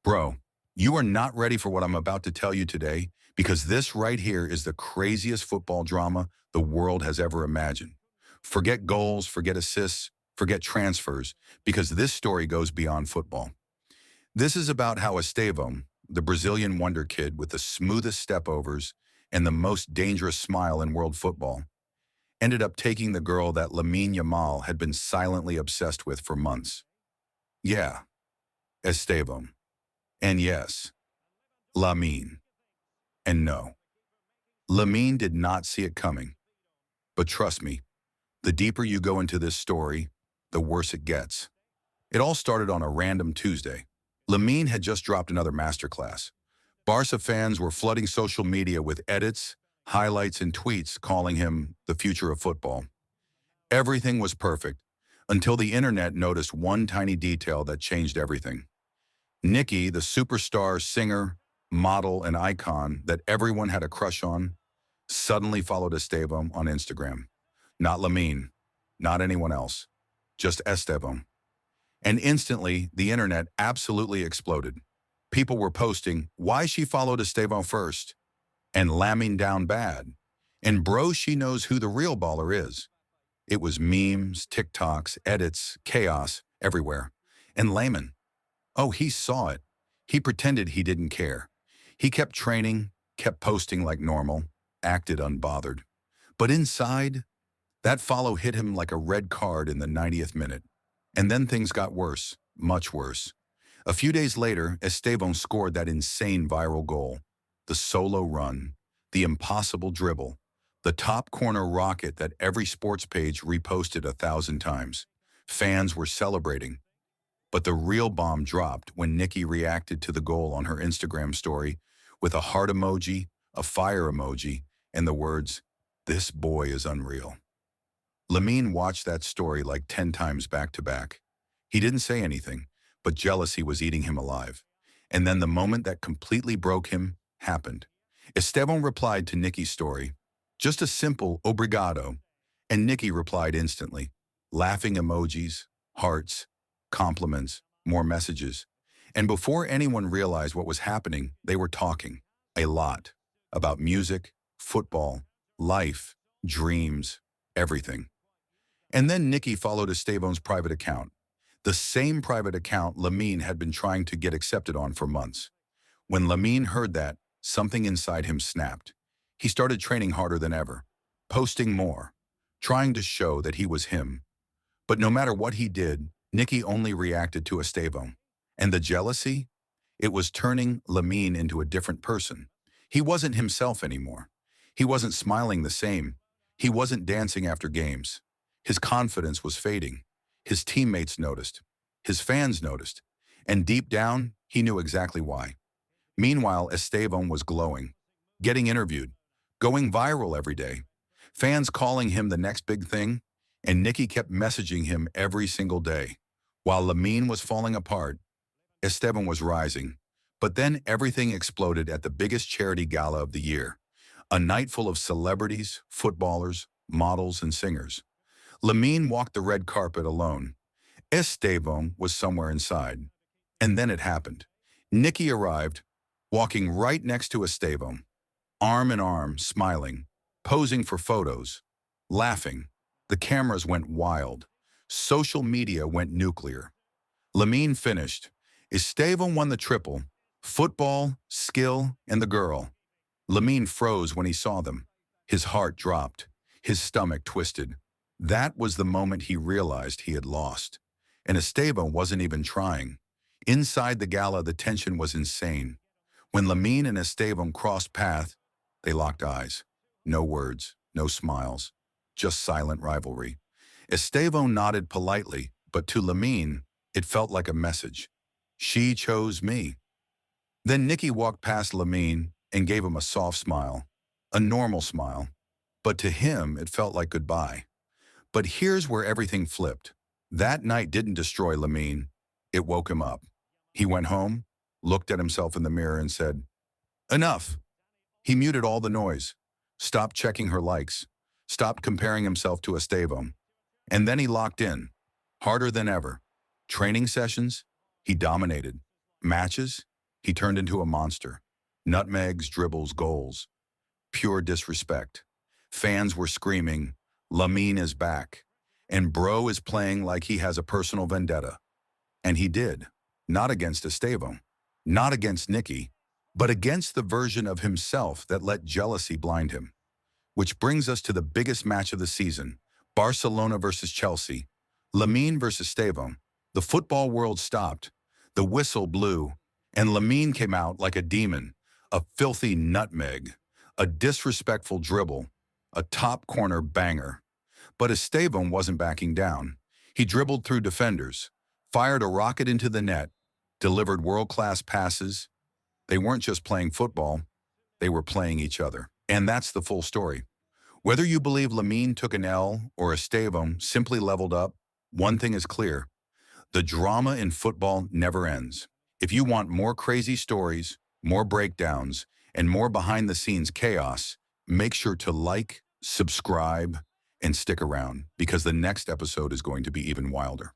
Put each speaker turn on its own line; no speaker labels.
Bro, you are not ready for what I'm about to tell you today because this right here is the craziest football drama the world has ever imagined. Forget goals, forget assists, forget transfers, because this story goes beyond football. This is about how Estevão, the Brazilian wonder kid with the smoothest stepovers and the most dangerous smile in world football, ended up taking the girl that Lamine Yamal had been silently obsessed with for months. Yeah, Estevão. And yes, Lamine. And no, Lamine did not see it coming. But trust me, the deeper you go into this story, the worse it gets. It all started on a random Tuesday. Lamine had just dropped another masterclass. Barca fans were flooding social media with edits, highlights, and tweets calling him the future of football. Everything was perfect until the internet noticed one tiny detail that changed everything. Nicki, the superstar singer, model, and icon that everyone had a crush on, suddenly followed Estevão on Instagram. Not Lamine, not anyone else, just Estevão. And instantly, the internet absolutely exploded. People were posting why she followed Estevão first, and Lamine down bad, and bro, she knows who the real baller is. It was memes, TikToks, edits, chaos everywhere. And Lamine, oh, he saw it. He pretended he didn't care. He kept training, kept posting like normal, acted unbothered. But inside, that follow hit him like a red card in the 90th minute. And then things got worse, much worse. A few days later, Estevão scored that insane viral goal. The solo run, the impossible dribble, the top corner rocket that every sports page reposted 1,000 times. Fans were celebrating. But the real bomb dropped when Nicki reacted to the goal on her Instagram story with a heart emoji, a fire emoji, and the words, "This boy is unreal." Lamine watched that story like 10 times back to back. He didn't say anything, but jealousy was eating him alive. And then the moment that completely broke him happened. Estevão replied to Nicki's story, just a simple obrigado, and Nicki replied instantly, laughing emojis, hearts, compliments, more messages. And before anyone realized what was happening, they were talking, a lot, about music, football, life, dreams, everything. And then Nicki followed Estevão's private account, the same private account Lamine had been trying to get accepted on for months. When Lamine heard that, something inside him snapped. He started training harder than ever, posting more, trying to show that he was him. But no matter what he did, Nicki only reacted to Estevão. And the jealousy? It was turning Lamine into a different person. He wasn't himself anymore. He wasn't smiling the same. He wasn't dancing after games. His confidence was fading. His teammates noticed. His fans noticed. And deep down, he knew exactly why. Meanwhile, Estevão was glowing, getting interviewed, going viral every day. Fans calling him the next big thing, and Nicki kept messaging him every single day. While Lamine was falling apart, Estevão was rising. But then everything exploded at the biggest charity gala of the year, a night full of celebrities, footballers, models, and singers. Lamine walked the red carpet alone. Estevão was somewhere inside. And then it happened. Nicki arrived, walking right next to Estevão, arm in arm, smiling, posing for photos, laughing. The cameras went wild. Social media went nuclear. Lamine finished. Estevão won the triple, football, skill, and the girl. Lamine froze when he saw them. His heart dropped. His stomach twisted. That was the moment he realized he had lost. And Estevão wasn't even trying. Inside the gala, the tension was insane. When Lamine and Estevão crossed paths, they locked eyes. No words, no smiles, just silent rivalry. Estevão nodded politely, but to Lamine, it felt like a message. She chose me. Then Nicki walked past Lamine and gave him a soft smile, a normal smile. But to him, it felt like goodbye. But here's where everything flipped. That night didn't destroy Lamine. It woke him up. He went home, looked at himself in the mirror and said, "Enough." He muted all the noise, stopped checking her likes, stopped comparing himself to Estevão. And then he locked in, harder than ever. Training sessions, he dominated. Matches, He turned into a monster. Nutmegs, dribbles, goals. Pure disrespect. Fans were screaming, Lamine is back. And bro is playing like he has a personal vendetta. And he did. Not against Estevão. Not against Nicky. But against the version of himself that let jealousy blind him. Which brings us to the biggest match of the season. Barcelona versus Chelsea. Lamine versus Estevão. The football world stopped. The whistle blew. And Lamine came out like a demon. A filthy nutmeg. A disrespectful dribble. A top corner banger. But Estevão wasn't backing down. He dribbled through defenders, fired a rocket into the net, delivered world-class passes. They weren't just playing football, they were playing each other. And that's the full story. Whether you believe Lamine took an L or Estevão simply leveled up, one thing is clear. The drama in football never ends. If you want more crazy stories, more breakdowns, and more behind-the-scenes chaos, make sure to like, subscribe, and stick around because the next episode is going to be even wilder.